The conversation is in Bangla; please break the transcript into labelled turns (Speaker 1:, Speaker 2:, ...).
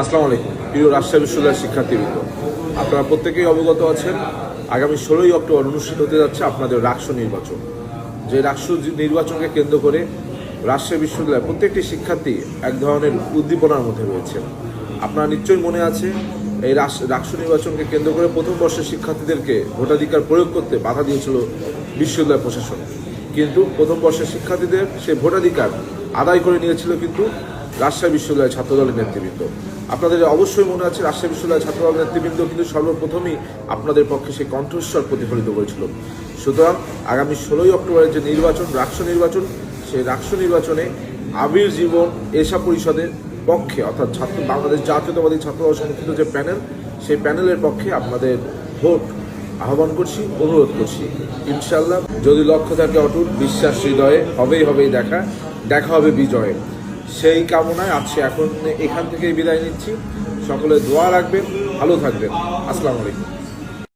Speaker 1: আসসালামু আলাইকুম প্রিয় রাজশাহী বিশ্ববিদ্যালয়ের শিক্ষার্থীবৃন্দ, আপনারা প্রত্যেকেই অবগত আছেন আগামী 16ই অক্টোবর অনুষ্ঠিত হতে যাচ্ছে আপনাদের রাকসু নির্বাচন। যে রাকসু নির্বাচনকে কেন্দ্র করে রাজশাহী বিশ্ববিদ্যালয়ের প্রত্যেকটি শিক্ষার্থী এক ধরনের উদ্দীপনার মধ্যে রয়েছে। আপনারা নিশ্চয়ই মনে আছে এই রাকসু নির্বাচনকে কেন্দ্র করে প্রথম বর্ষের শিক্ষার্থীদেরকে ভোটাধিকার প্রয়োগ করতে বাধা দিয়েছিল বিশ্ববিদ্যালয় প্রশাসন, কিন্তু প্রথম বর্ষের শিক্ষার্থীদের সেই ভোটাধিকার আদায় করে নিয়েছিল কিন্তু রাজশাহী বিশ্ববিদ্যালয়ের ছাত্রদলের নেতৃবৃন্দ। আপনাদের অবশ্যই মনে আছে রাজশাহী বিশ্ববিদ্যালয়ের ছাত্রদলের নেতৃবৃন্দ কিন্তু সর্বপ্রথমই আপনাদের পক্ষে সেই কণ্ঠস্বর প্রতিফলিত করেছিল। সুতরাং আগামী 16ই অক্টোবরের যে নির্বাচন, রাকসু নির্বাচন, সেই রাকসু নির্বাচনে আবির জীবন এশা পরিষদের পক্ষে অর্থাৎ বাংলাদেশ জাতীয়তাবাদী ছাত্রদল সমর্থিত যে প্যানেল, সেই প্যানেলের পক্ষে আপনাদের ভোট আহ্বান করছি, অনুরোধ করছি। ইনশাল্লাহ যদি লক্ষ্য থাকে অটুট, বিশ্বাস হৃদয়ে, হবেই দেখা হবে বিজয়ে। সেই কামনায় আজকে এখন এখান থেকেই বিদায় নিচ্ছি। সকলে দোয়া রাখবেন, ভালো থাকবেন। আসসালামু আলাইকুম।